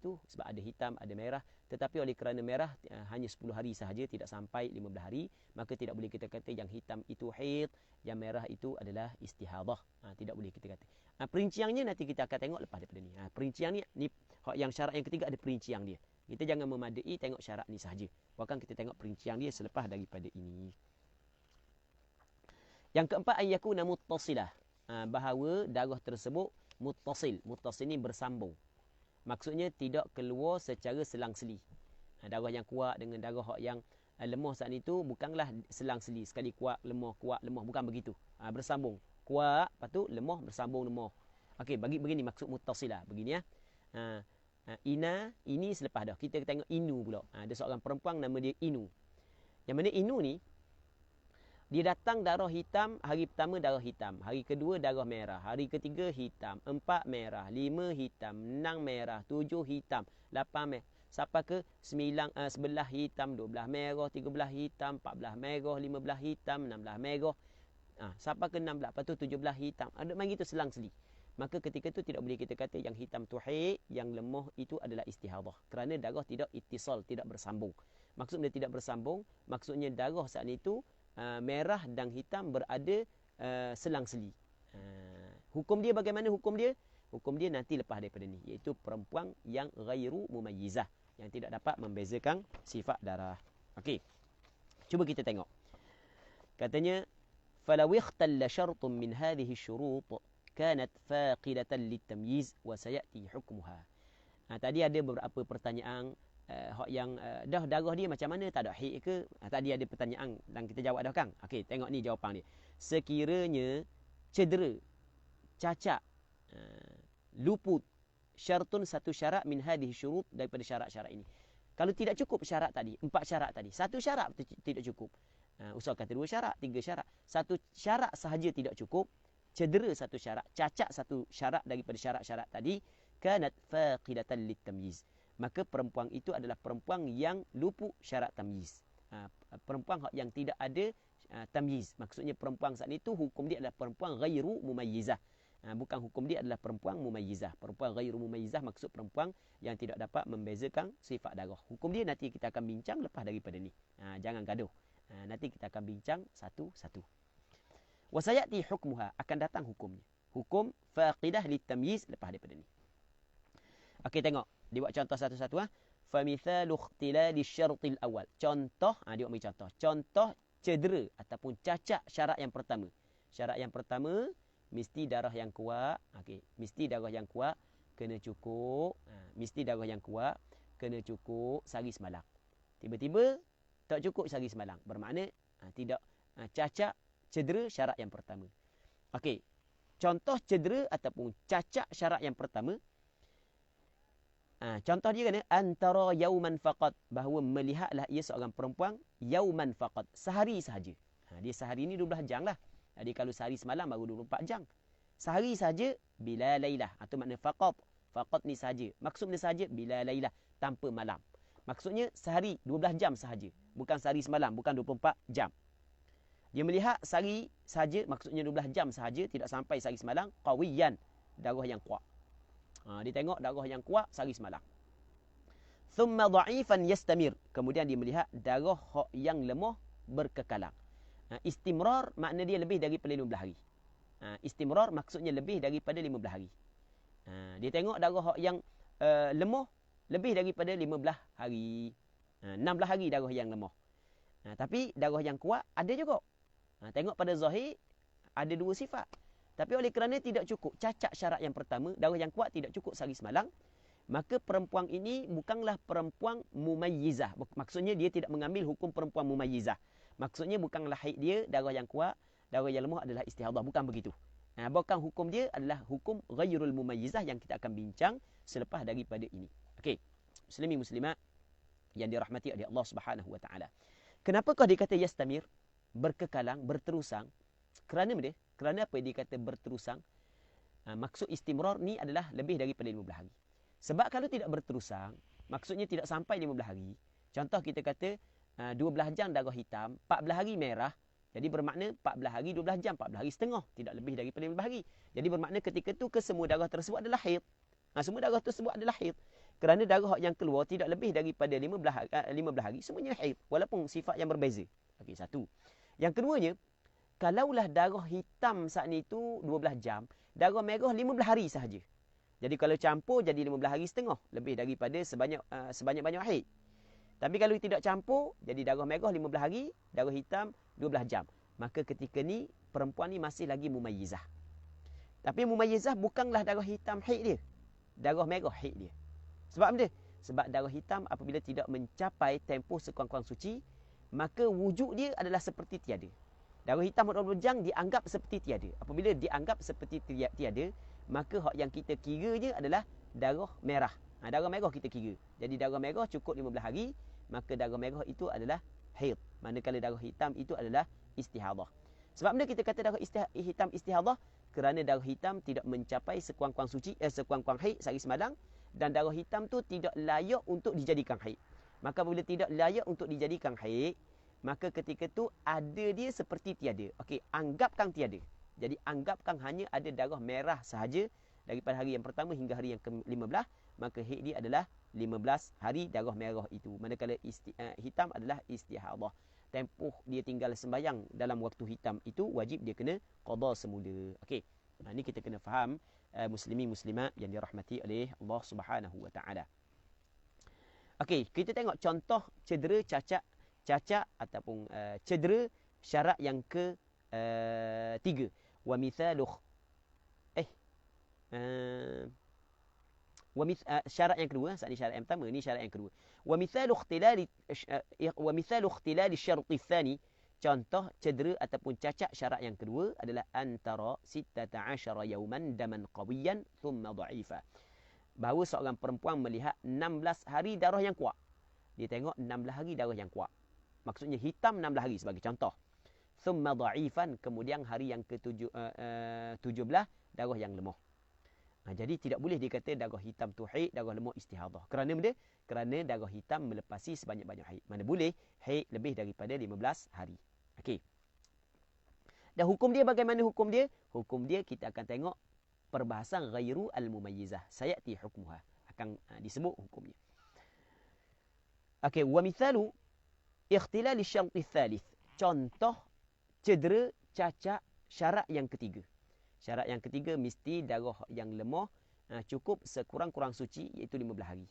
tu sebab ada hitam, ada merah, tetapi oleh kerana merah hanya 10 hari sahaja, tidak sampai 15 hari, maka tidak boleh kita kata yang hitam itu haid, yang merah itu adalah istihadah. Tidak boleh kita kata. Perinciannya nanti kita akan tengok lepas daripada ni. Perincian ni yang syarat yang ketiga ada perincian dia. Kita jangan memadai tengok syarat ni sahaja. Bahkan kita tengok perincian dia selepas daripada ini. Yang keempat, ayyakuna muttasilah. Bahawa darah tersebut muttasil. Muttasil ni bersambung. Maksudnya tidak keluar secara selang-seli. Darah yang kuat dengan darah yang lemah saat itu bukanlah selang-seli. Sekali kuat, lemah, bukan begitu. Bersambung. Kuat, lepas tu lemah, bersambung lemah. Okey, begini maksud muttasilah. Begini ya. Ini selepas dah. Kita tengok Inu pula. Ada seorang perempuan nama dia Inu. Yang mana Inu ni, dia datang darah hitam, hari pertama darah hitam, hari kedua darah merah, hari ketiga hitam, 4 merah, 5 hitam, 6 merah, 7 hitam, 8 merah, sampai ke 11 hitam, 12 merah, 13 hitam, 14 merah, 15 hitam, 16 merah, sampai ke 16, lepas tu 17 hitam. Ada macam itu selang-seli. Maka ketika itu tidak boleh kita kata yang hitam tu haid, yang lemah itu adalah istihadah. Kerana darah tidak ittisal, tidak bersambung. Maksudnya tidak bersambung, maksudnya darah saat itu merah dan hitam berada selang-seli. Hukum dia bagaimana hukum dia? Hukum dia nanti lepas daripada ni, iaitu perempuan yang ghairu mumayyizah, yang tidak dapat membezakan sifat darah. Okey. Cuba kita tengok. Katanya falaw ikhtalla syartun min hadhihi syurut kanat faqidatan litamyiz wa sayati hukmuha. Tadi ada beberapa pertanyaan yang dah darah dia macam mana, tak ada haid ke? Tadi ada pertanyaan dan kita jawab dah kan? Okey, tengok ni jawapan dia. Sekiranya cedera, cacat, luput, syartun satu syarat min hadhihi syurut daripada syarat-syarat ini. Kalau tidak cukup syarat tadi, 4 syarat tadi, satu syarat tidak cukup. Usul kata 2 syarat, 3 syarat. Satu syarat sahaja tidak cukup, cedera satu syarat, cacat satu syarat daripada syarat-syarat tadi, kanat faqidatan litamyiz. Maka perempuan itu adalah perempuan yang luput syarat tamyiz. Perempuan yang tidak ada tamyiz. Maksudnya perempuan saat itu hukum dia adalah perempuan ghairu mumayyizah. Bukan hukum dia adalah perempuan mumayyizah. Perempuan ghairu mumayyizah maksud perempuan yang tidak dapat membezakan sifat darah. Hukum dia nanti kita akan bincang lepas daripada ni. Jangan gaduh. Nanti kita akan bincang satu-satu. Wa sayati hukmuha, akan datang hukumnya. Hukum faqidah litamyiz lepas daripada ni. Okey, tengok. Dia buat contoh satu-satu. Famithalu ikhtilali syartil awal. Contoh, dia buat contoh. Contoh cedera ataupun cacat syarat yang pertama. Syarat yang pertama, mesti darah yang kuat. Okey, mesti darah yang kuat kena cukup. Mesti darah yang kuat kena cukup sehari semalam. Tiba-tiba tak cukup sehari semalam. Bermakna tidak cacat cedera syarat yang pertama. Okey. Contoh cedera ataupun cacat syarat yang pertama. Contoh dia kena antara yauman faqat, bahawa melihatlah ia seorang perempuan yauman faqat, sehari sahaja. Dia sehari ni 12 jam lah. Jadi kalau sehari semalam baru 24 jam. Sehari sahaja bila lailah. Itu makna faqat. Faqat ni sahaja. Maksudnya sahaja bila lailah, tanpa malam. Maksudnya sehari 12 jam sahaja. Bukan sehari semalam, bukan 24 jam. Dia melihat sehari sahaja, maksudnya 12 jam sahaja, tidak sampai sehari semalam. Qawiyan, darah yang kuat. Dia tengok darah yang kuat sehari semalam. Thumma dha'ifan yastamir. Kemudian dia melihat darah yang lemah berkekalan. Istimrar makna dia lebih daripada 15 hari. Istimrar maksudnya lebih daripada 15 hari. Dia tengok darah yang lemah lebih daripada 15 hari. 16 hari darah yang lemah. Tapi darah yang kuat ada juga. Tengok pada zahir ada 2 sifat. Tapi oleh kerana tidak cukup cacat syarat yang pertama, darah yang kuat tidak cukup sehari semalam, maka perempuan ini bukanlah perempuan mumayyizah. Maksudnya dia tidak mengambil hukum perempuan mumayyizah. Maksudnya bukanlah haid dia darah yang kuat, darah yang lemah adalah istihadah. Bukan begitu. Bahkan hukum dia adalah hukum ghairul mumayyizah yang kita akan bincang selepas daripada ini. Okey. Muslimin muslimat yang dirahmati oleh Allah Subhanahu wa taala. Kenapakah dia kata yastamir? Berkekalang, berterusang. Kerana apa dia? Kerana apa dia kata berterusang? Maksud istimrar ni adalah lebih daripada 15 hari. Sebab kalau tidak berterusang, maksudnya tidak sampai 15 hari. Contoh kita kata 12 jam darah hitam, 14 hari merah. Jadi bermakna 14 hari 12 jam, 14 hari setengah. Tidak lebih daripada 15 hari. Jadi bermakna ketika itu kesemua darah tersebut adalah haid. Semua darah tersebut adalah haid. Kerana darah yang keluar tidak lebih daripada 15 hari, semuanya haid. Walaupun sifat yang berbeza. Okey, satu. Yang keduanya, kalaulah darah hitam saat itu 12 jam, darah merah 15 hari sahaja. Jadi kalau campur jadi 15 hari setengah, lebih daripada sebanyak-banyak haid. Tapi kalau tidak campur, jadi darah merah 15 hari, darah hitam 12 jam. Maka ketika ni perempuan ni masih lagi mumayyizah. Tapi mumayyizah bukanlah darah hitam haid dia. Darah merah haid dia. Sebab apa dia? Sebab darah hitam apabila tidak mencapai tempoh sekurang-kurang suci, maka wujud dia adalah seperti tiada. Darah hitam 20 jam dianggap seperti tiada. Apabila dianggap seperti tiada, maka hak yang kita kira je adalah darah merah. Darah merah kita kira. Jadi darah merah cukup 15 hari, maka darah merah itu adalah haid. Manakala darah hitam itu adalah istihadah. Sebab mana kita kata darah hitam istihadah? Kerana darah hitam tidak mencapai sekurang-kurang suci, sekurang-kurang haid sehari semalam, dan darah hitam tu tidak layak untuk dijadikan haid. Maka bila tidak layak untuk dijadikan haid, maka ketika tu ada dia seperti tiada. Okey, anggapkan tiada. Jadi anggapkan hanya ada darah merah sahaja daripada hari yang pertama hingga hari yang ke-15, maka haid dia adalah 15 hari darah merah itu. Manakala hitam adalah istihadah. Tempoh dia tinggal sembahyang dalam waktu hitam itu wajib dia kena qada semula. Okey. Ini kita kena faham muslimin muslimat yang dirahmati oleh Allah Subhanahu wa taala. Okey, kita tengok contoh cedera cacat ataupun cedera syarat yang ke 3. Wa mithaluh syarat yang kedua, saat ini syarat yang pertama, ini syarat yang kedua. Wa mithalu ikhtilal asy-syart ats-tsani, contoh cedera ataupun cacat syarat yang kedua adalah antara 16 yauman daman qawiyan thumma dha'ifa. Bahawa seorang perempuan melihat 16 hari darah yang kuat. Dia tengok 16 hari darah yang kuat. Maksudnya hitam 16 hari sebagai contoh. Thumma dha'ifan, kemudian hari yang ke-17 darah yang lemah. Jadi tidak boleh dikata darah hitam tu haid, darah lemah istihadah. Kerana benda? Kerana darah hitam melepasi sebanyak-banyak haid. Mana boleh haid lebih daripada 15 hari. Okey. Dan hukum dia bagaimana hukum dia? Hukum dia kita akan tengok perbahasan ghairu al-mumayyizah. Sayati hukmuha. Akan disebut hukumnya. Okey, wa mithalu ikhtilal asy-syart ats-tsalits. Contoh cedera cacat syarat yang ketiga. Syarat yang ketiga mesti darah yang lemah cukup sekurang-kurang suci iaitu 15 hari.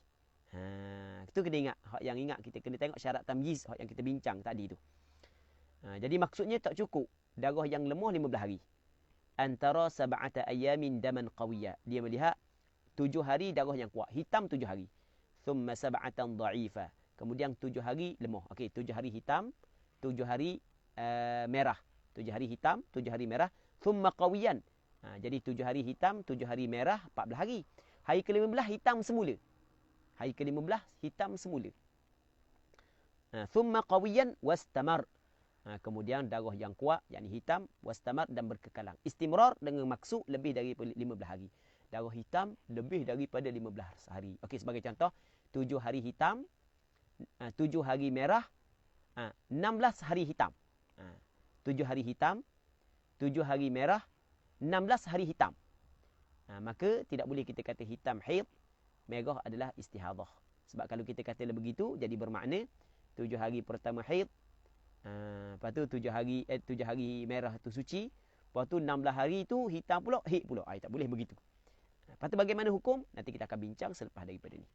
Itu kena ingat. Hak yang ingat kita kena tengok syarat tamyiz hak yang kita bincang tadi tu. Jadi maksudnya tak cukup darah yang lemah 15 hari. Antara 7 ayamin daman qawiyya. Dia melihat 7 hari darah yang kuat, hitam 7 hari. Thumma 7 dha'ifa. Kemudian 7 hari lemah. Okey, 7 hari hitam, 7 hari merah. 7 hari hitam, 7 hari merah. Thumma qawiyan. Jadi 7 hari hitam, 7 hari merah, 14 hari. Hari ke-15 hitam semula. Hari ke-15 hitam semula. Thumma qawiyan wastamar. Kemudian darah yang kuat, yakni hitam, wastamar dan berkekalang. Istimrar dengan maksud lebih daripada 15 hari. Darah hitam lebih daripada 15 hari. Okey, sebagai contoh, 7 hari hitam, 7 hari merah, 16 hari hitam. 7 hari hitam, 7 hari merah, 16 hari hitam. Maka tidak boleh kita kata hitam haid, merah adalah istihadah. Sebab kalau kita kata begitu, jadi bermakna 7 hari pertama haid, lepas tu 7 hari merah tu suci, lepas tu 16 hari tu hitam pula, haid pula. Tak boleh begitu. Lepas tu bagaimana hukum? Nanti kita akan bincang selepas daripada ni.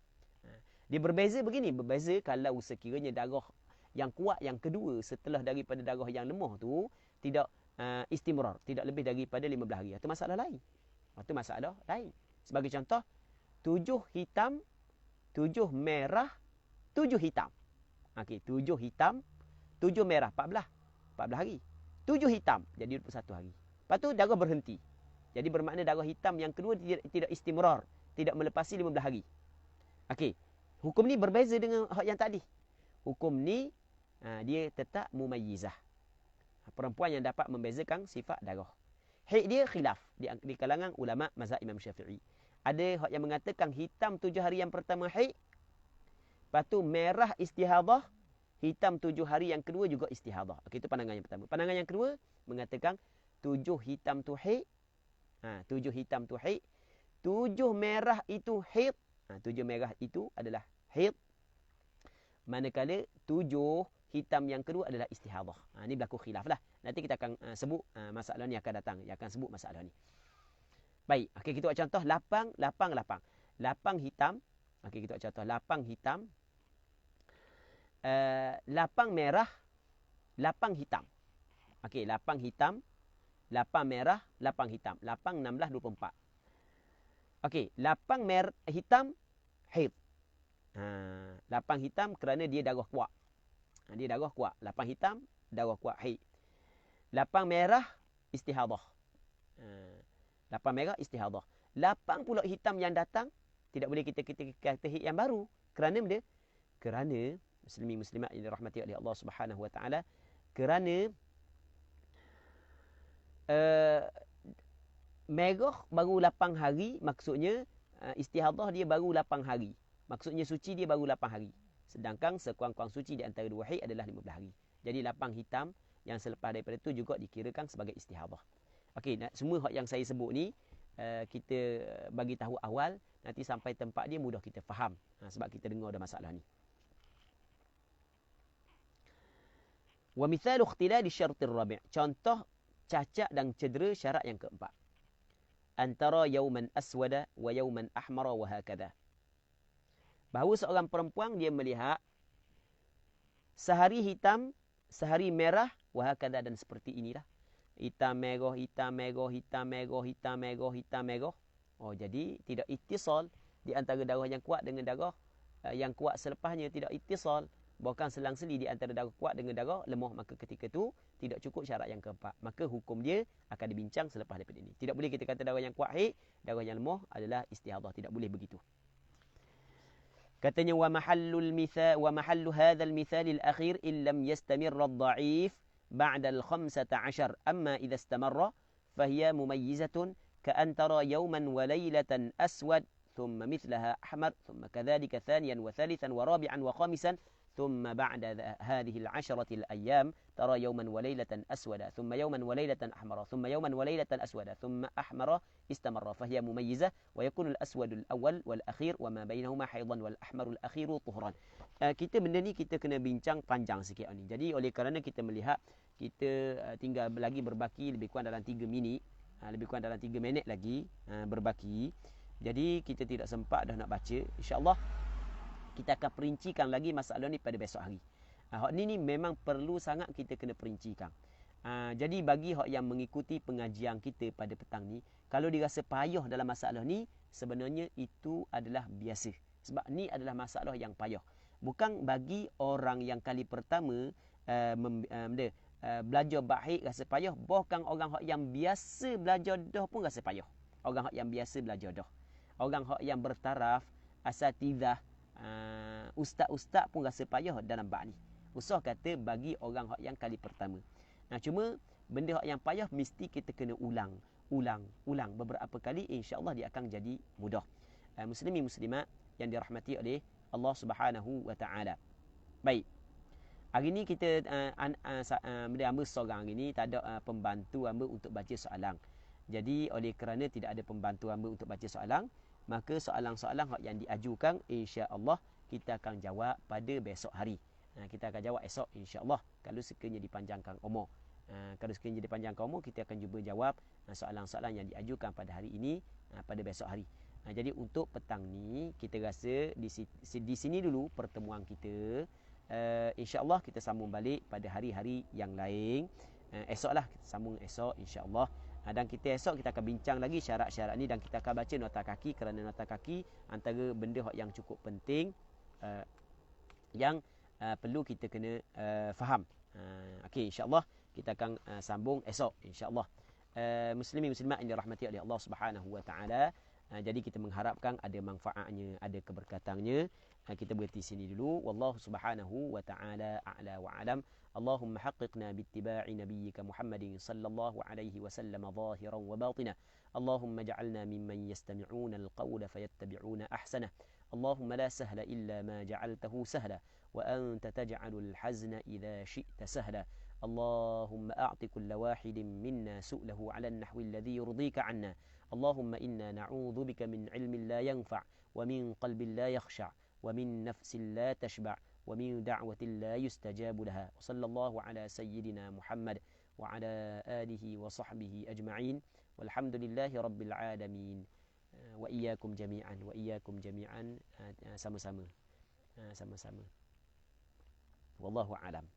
Dia berbeza begini, berbeza kalau sekiranya darah yang kuat yang kedua setelah daripada darah yang lemah tu tidak istimrar, tidak lebih daripada 15 hari. Itu masalah lain. Itu masalah lain. Sebagai contoh, 7 hitam, 7 merah, 7 hitam. Okey, 7 hitam, 7 merah, 14 hari. 7 hitam, jadi 21 hari. Lepas tu darah berhenti. Jadi bermakna darah hitam yang kedua tidak istimrar, tidak melepasi 15 hari. Okey. Hukum ni berbeza dengan hak yang tadi. Hukum ni dia tetap mumayyizah. Perempuan yang dapat membezakan sifat darah. Haid dia khilaf di kalangan ulama mazhab Imam Syafi'i. Ada hak yang mengatakan hitam 7 hari yang pertama haid. Lepas tu merah istihadah, hitam 7 hari yang kedua juga istihadah. Okey, itu pandangan yang pertama. Pandangan yang kedua mengatakan 7 hitam tu haid. 7 hitam tu haid. 7 merah itu haid. 7 merah itu adalah haid. Manakala 7 hitam yang kedua adalah istihadah. Ini berlaku khilaf lah. Nanti kita akan sebut masalah ni akan datang. Dia akan sebut masalah ni. Baik, okey, kita buat contoh lapang. Lapang hitam. Okey, kita buat contoh lapang hitam. Lapang merah, lapang hitam. Okey, lapang hitam, lapang merah, lapang hitam. Lapang 16-24. Okey, lapang hitam, haid. Lapang hitam kerana dia darah kuat. Dia darah kuat. Lapang hitam, darah kuat, haid. Lapang merah, istihadah. Lapang merah, istihadah. Lapang pula hitam yang datang, tidak boleh kita kata haid yang baru. Kerana benda? Kerana muslimin-muslimat yang dirahmati oleh Allah Subhanahu Wa Taala, kerana merah baru 8 hari, maksudnya istihadah dia baru 8 hari. Maksudnya suci dia baru 8 hari. Sedangkan sekurang-kurang suci di antara 2 haid adalah 15 hari. Jadi lapang hitam yang selepas daripada itu juga dikirakan sebagai istihadah. Okey, semua hak yang saya sebut ni kita bagi tahu awal, nanti sampai tempat dia mudah kita faham. Sebab kita dengar ada masalah ni. Wa mithalu ikhtilal asy-syart ar-rabi'. Contoh cacat dan cedera syarat yang keempat. Antara yauman aswada wa yauman ahmara wa hakadha. Bahawa seorang perempuan dia melihat sehari hitam, sehari merah, wa hakadha, dan seperti inilah. Hitam merah, hitam merah, hitam merah, hitam merah, hitam merah. Oh, jadi tidak ittisal di antara darah yang kuat dengan darah yang kuat selepasnya, tidak ittisal. Bahkan selang-seli di antara darah kuat dengan darah lemah, maka ketika itu tidak cukup syarat yang keempat. Maka hukum dia akan dibincang selepas daripada ini. Tidak boleh kita kata darah yang kuat haid, darah yang lemah adalah istihadah. Tidak boleh begitu. Katanya wa mahallu hadzal mithal al-akhir illam yastamir ad-dha'if ba'da al-15. Amma idza istamarra fahiya mumayyizatun ka'an tara yawman wa laylatan aswad thumma mithlaha ahmar thumma kadhalika thaniyan wa thalithan wa rabi'an wa khamisan ثم بعد هذه العشرة الأيام ترى يوما وليلة أسودا ثم يوما وليلة أحمر ثم يوما وليلة أسودا ثم أحمر استمر فهي مميزة ويكون الأسود الأول والأخير وما بينهما حيضا والأحمر الأخير طهرا. Kita benda ni kita kena bincang panjang sikit ni. Jadi oleh kerana kita melihat kita tinggal lagi berbaki lebih kurang dalam 3 minit, lebih kurang dalam 3 minit lagi berbaki. Jadi kita tidak sempat dah nak baca. InsyaAllah kita akan perincikan lagi masalah ni pada besok hari. Hak ni memang perlu sangat kita kena perincikan. Jadi bagi hak yang mengikuti pengajian kita pada petang ni, kalau dirasa payah dalam masalah ni, sebenarnya itu adalah biasa. Sebab ni adalah masalah yang payah. Bukan bagi orang yang kali pertama belajar bahik rasa payah, bahkan orang hak yang biasa belajar dah pun rasa payah. Orang hak yang biasa belajar dah. Orang hak yang bertaraf, asatidzah, ustaz-ustaz pun rasa payah dalam bab ni. Usah kata bagi orang hak yang kali pertama. Cuma benda hak yang payah mesti kita kena ulang beberapa kali, insya-Allah dia akan jadi mudah. Muslimin muslimat yang dirahmati oleh Allah Subhanahu wa taala. Baik. Hari ni kita hamba seorang hari ni tak ada pembantu hamba untuk baca soalan. Jadi oleh kerana tidak ada pembantu hamba untuk baca soalan, maka soalan-soalan yang diajukan insya-Allah kita akan jawab pada besok hari. Kita akan jawab esok insya-Allah kalau sekiranya dipanjangkan umur. Kalau sekiranya dipanjangkan umur, kita akan cuba jawab soalan-soalan yang diajukan pada hari ini pada besok hari. Jadi untuk petang ni kita rasa di sini dulu pertemuan kita. Insya-Allah kita sambung balik pada hari-hari yang lain. Esoklah kita sambung esok insya-Allah. Dan kita esok kita akan bincang lagi syarat-syarat ni, dan kita akan baca nota kaki, kerana nota kaki antara benda yang cukup penting yang perlu kita kena faham. Okey, insya-Allah kita akan sambung esok insya-Allah. Muslimin muslimat yang dirahmati oleh Allah Subhanahu wa taala. Jadi kita mengharapkan ada manfaatnya, ada keberkatannya. Kita berhenti sini dulu. Wallahu subhanahu wa ta'ala a'la wa alam. Allahumma haqqiqna bittiba'i nabiyyika Muhammadin sallallahu alaihi wasallam zahiran wa batina. Allahumma ja'alna mimman yastami'una al-qawla fayattabi'una ahsanah. Allahumma la sahla illa ma ja'altahu sahla wa anta taj'alul hazna idha syi'ta sahla. اللهم أعط كل واحد منا سؤله على النحو الذي يرضيك عنا. اللهم إنا نعوذ بك من علم لا ينفع ومن قلب لا يخشع ومن نفس لا تشبع ومن دعوة لا يستجاب لها. وصلى الله على سيدنا محمد وعلى آله وصحبه أجمعين والحمد لله رب العالمين. وإياكم جميعا sama-sama. Wallahu a'lam.